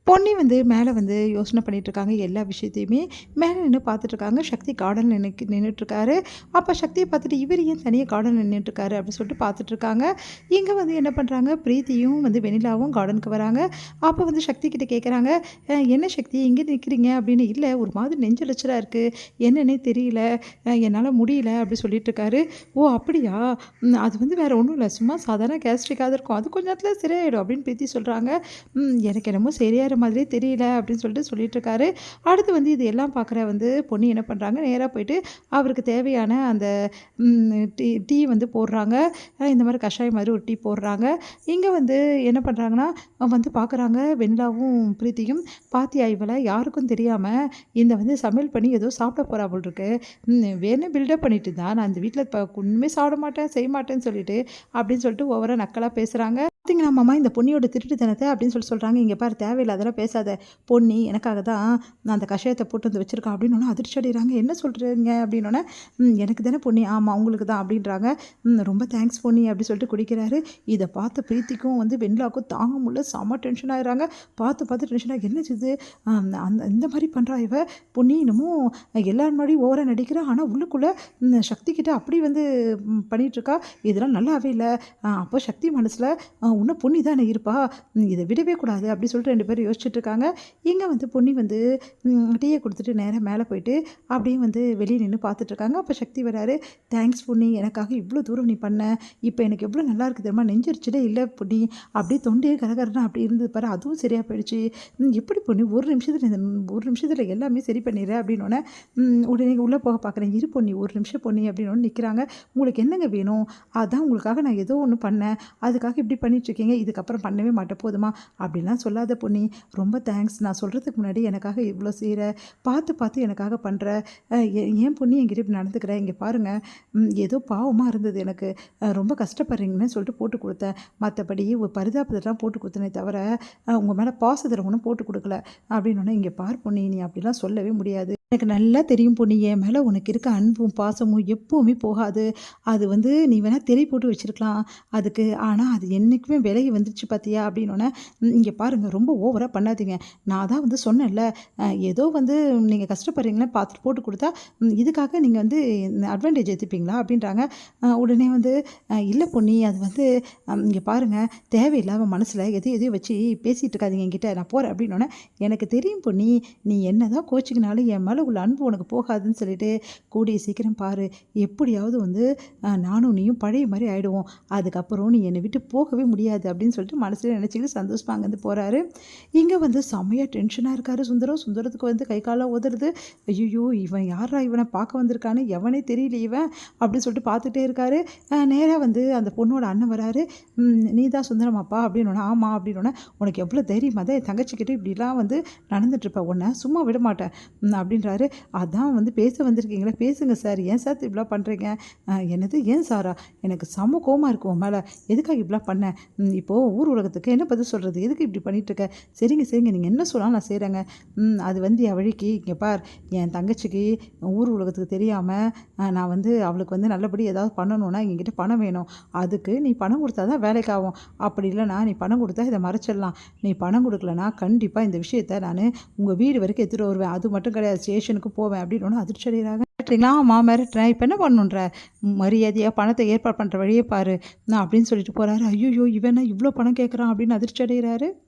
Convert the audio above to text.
பொன்னி வந்து மேலே வந்து யோசனை பண்ணிகிட்ருக்காங்க எல்லா விஷயத்தையுமே. மேலே நின்று பார்த்துட்ருக்காங்க. சக்தி கார்டனில் நின்றுட்டுருக்காரு. அப்போ சக்தியை பார்த்துட்டு இவர் ஏன் தனியாக கார்டனில் நின்றுட்டுருக்காரு அப்படின்னு சொல்லிட்டு பார்த்துட்ருக்காங்க. இங்கே வந்து என்ன பண்ணுறாங்க, பிரீத்தியும் வந்து வெண்ணிலாவும் கார்டனுக்கு வராங்க. அப்போ வந்து சக்தி கிட்ட கேட்குறாங்க, என்ன சக்தி இங்கே நிற்கிறீங்க அப்படின்னு. இல்லை ஒரு மாதிரி நெஞ்செரிச்சலாக இருக்குது, என்னன்னே தெரியல, என்னால் முடியல அப்படி சொல்லிட்டுருக்காரு. ஓ அப்படியா, அது வந்து வேறு ஒன்றும் இல்லை, சும்மா சாதாரண கேஸ்ட்ரிக்காக இருக்கும், அது கொஞ்ச நேரத்தில் சரியாயிடும் அப்படின்னு பிரீத்தி சொல்கிறாங்க. எனக்கு என்னமோ சரியாகிற மாதிரியே தெரியல அப்படின்னு சொல்லிட்டுருக்காரு. அடுத்து வந்து இது எல்லாம் பார்க்குற வந்து பொண்ணு என்ன பண்ணுறாங்க, நேராக போயிட்டு அவருக்கு தேவையான அந்த டீ வந்து போடுறாங்க. இந்த மாதிரி கஷாயம் மாதிரி ஒரு டீ போடுறாங்க. இங்கே வந்து என்ன பண்ணுறாங்கன்னா வந்து பார்க்குறாங்க வெண்ணிலாவும் பிரீத்தியும். பாத்தியா இவளை யாருக்கும் தெரியாமல் இந்த வந்து சமையல் பண்ணி ஏதோ சாப்பிட போகிறா போல் இருக்கு, வேணும் பில்டப் பண்ணிட்டு தான் நான் இந்த வீட்டில் இப்போ ஒன்றுமே சாப்பிட மாட்டேன் செய்ய மாட்டேன்னு சொல்லிட்டு அப்படின்னு சொல்லிட்டு ஓவராக நக்கலாக பேசுகிறாங்க. பார்த்தீங்களா மாமா இந்த பொன்னியோட திருட்டுத்தனத்தை அப்படின்னு சொல்கிறாங்க. இங்கே பாரு தேவையில்லாதெல்லாம் பேசாத, பொன்னி எனக்காக தான் நான் அந்த கஷாயத்தை போட்டு வந்து வச்சுருக்கேன் அப்படின்னு அதிர்ச்சி அடைகிறாங்க. என்ன சொல்கிறீங்க அப்படின்னோடனே, எனக்கு தானே பொன்னி, ஆமாம் உங்களுக்கு தான் அப்படின்றாங்க. ரொம்ப தேங்க்ஸ் பொன்னி அப்படி சொல்லிட்டு குடிக்கிறாரு. இதை பார்த்த பிரீத்திக்கும் வந்து வெண்ணிலாவுக்கும் தாங்க முடியல, செம்ம டென்ஷன் ஆகிறாங்க. பார்த்து டென்ஷனாக என்ன இது அந்த இந்த மாதிரி பண்ணுறா இவ பொன்னி, இன்னமும் எல்லாரும் முன்னாடி ஓவராக நடிக்கிறா, ஆனால் உள்ளுக்குள்ளே சக்தி கிட்ட அப்படி வந்து பண்ணிகிட்ருக்கா, இதெல்லாம் நல்லாவே இல்லை. அப்போ சக்தி மனசில் இன்னும் பொன்னி தானே இருப்பா, இதை விடவே கூடாது அப்படி சொல்லிட்டு 2 பேரும் யோசிச்சுட்டு இருக்காங்க. இங்கே வந்து பொன்னி வந்து டீயை கொடுத்துட்டு நேராக மேலே போயிட்டு அப்படியே வந்து வெளியே நின்று பார்த்துட்ருக்காங்க. அப்போ சக்தி வராரு. தேங்க்ஸ் பொன்னி, எனக்காக இவ்வளோ தூரம் நீ பண்ண, இப்போ எனக்கு எவ்வளோ நல்லா இருக்குது தெரியுமா, நெஞ்சரிச்சிலே இல்லை பொன்னி, அப்படியே தொண்டையே கரகரன்னு அப்படி இருந்தது பாரு, அதுவும் சரியாக போயிடுச்சு. எப்படி பொன்னி ஒரு நிமிஷத்தில் எல்லாமே சரி பண்ணிடுற அப்படின்னோடனே, உடனே உள்ளே போக பார்க்குறேன், இரு பொன்னி ஒரு நிமிஷம் பொன்னி அப்படின்னு நிற்கிறாங்க. உங்களுக்கு என்னங்க வேணும், அதான் உங்களுக்காக நான் ஏதோ ஒன்று பண்ணேன், அதுக்காக இப்படி பண்ணிட்டுருக்கீங்க, இதுக்கப்புறம் பண்ணவே மாட்டேன் போதுமா அப்படிலாம் சொல்லாத பொன்னி, ரொம்ப தேங்க்ஸ், நான் சொல்கிறதுக்கு முன்னாடி எனக்காக இவ்வளோ செய்கிற, பார்த்து எனக்காக பண்ணுற, ஏன் பொன்னி என்கிட்ட இப்படி நடந்துக்கிறேன், இங்கே பாருங்கள் ஏதோ பாவமாக இருந்தது எனக்கு, ரொம்ப கஷ்டப்படுறீங்கன்னு சொல்லிட்டு போட்டு கொடுத்தேன், மற்றபடி ஒரு பரிதாபத்தெல்லாம் போட்டு கொடுத்தனே தவிர உங்கள் மேலே பாசத்தை ஒன்றும் போட்டு கொடுக்கல அப்படின்னோடனே, இங்கே பார் பொன்னி நீ அப்படிலாம் சொல்லவே முடியாது, எனக்கு நல்லா தெரியும் பொன்னி, என் மேலே உனக்கு இருக்க அன்பும் பாசமும் எப்போவுமே போகாது, அது வந்து நீ வேணால் திரை போட்டு வச்சுருக்கலாம் அதுக்கு, ஆனால் அது என்றைக்குமே விலகி வந்துருச்சு பார்த்தியா அப்படின்னோடனே, இங்கே பாருங்கள் ரொம்ப ஓவராக பண்ணாதீங்க, நான் தான் வந்து சொன்னேன்ல, ஏதோ வந்து நீங்கள் கஷ்டப்படுறீங்களே பார்த்துட்டு போட்டு கொடுத்தா இதுக்காக நீங்கள் வந்து அட்வான்டேஜ் எடுத்துப்பீங்களா அப்படின்றாங்க. உடனே வந்து இல்லை பொன்னி, அது வந்து இங்கே பாருங்கள் தேவையில்லாமல் மனசில் எதையோ வச்சு பேசிகிட்டு இருக்காதீங்க என்கிட்ட, நான் போகிறேன் அப்படின்னோடனே, எனக்கு தெரியும் பொன்னி, நீ என்ன தான் கோச்சிக்கினாலும் என் மேலே உள்ள அன்பு உனக்கு போகாதுன்னு சொல்லிட்டு, கூடிய சீக்கிரம் பாரு எப்படியாவது வந்து நானும் நீயும் பழைய மாதிரி ஆகிடுவோம், அதுக்கப்புறம் நீ என்னை விட்டு போகவே முடியாது அப்படின்னு சொல்லிட்டு மனசில் நினச்சிக்கிட்டு சந்தோஷமாக அங்கேருந்து போகிறாரு. இங்கே வந்து செம்மையாக டென்ஷனாக இருக்கார் சுந்தரத்துக்கு வந்து கை காலாக உதறது. ஐயோ இவன் யாரா, இவனை பார்க்க வந்திருக்கான்னு எவனே தெரியல இவன் அப்படின்னு சொல்லிட்டு பார்த்துட்டே இருக்காரு. நேராக வந்து அந்த பொண்ணோட அண்ணன் வராரு. நீ தான் சுந்தரமாப்பா அப்படின்னோடனே, ஆமாம் அப்படின்னோடனே, உனக்கு எவ்வளோ தைரியமாக தான் என் தங்கச்சிக்கிட்ட இப்படிலாம் வந்து நடந்துட்டுருப்ப, உன்னை சும்மா விட மாட்டேன் அப்படின்றாரு. அதான் வந்து பேச வந்திருக்கீங்களா, பேசுங்க சார், ஏன் சார் இப்படிலாம் பண்ணுறீங்க, என்னது ஏன் சாரா, எனக்கு செம கோவமாக இருக்கும் உன் மேலே, எதுக்காக இப்படிலாம் பண்ணேன், இப்போது ஊர் உலகத்துக்கு என்ன பதில் சொல்கிறது, எதுக்கு இப்படி பண்ணிகிட்ருக்க, சரிங்க நீங்கள் என்ன சொன்னாலும் நான் செய்கிறேங்க, அது வந்து என் வழிக்கு, இங்கே பார் என் தங்கச்சிக்கு ஊர் உலகத்துக்கு தெரியாமல் நான் வந்து அவளுக்கு வந்து நல்லபடி ஏதாவது பண்ணணுன்னா என்கிட்ட பணம் வேணும், அதுக்கு நீ பணம் கொடுத்தா தான் வேலைக்கு ஆகும், அப்படி இல்லைனா நீ பணம் கொடுத்தா இதை மறைச்சிடலாம், நீ பணம் கொடுக்கலனா கண்டிப்பாக இந்த விஷயத்தை நான் உங்கள் வீடு வரைக்கும் எடுத்துகிட்டு வருவேன், அது மட்டும் கிடையாது ஸ்டேஷனுக்கு போவேன் அப்படின்னு அதிர்ச்சி அடைகிறாங்க. மிரட்டுறீங்களா, மிரட்டுறேன், இப்போ என்ன பண்ணணுன்ற, மரியாதையாக பணத்தை ஏற்பாடு பண்ணுற வழியே பாரு நான் அப்படின்னு சொல்லிட்டு போகிறாரு. ஐயோ இவனா இவ்வளோ பணம் கேட்குறான் அப்படின்னு அதிர்ச்சி அடைகிறாரு.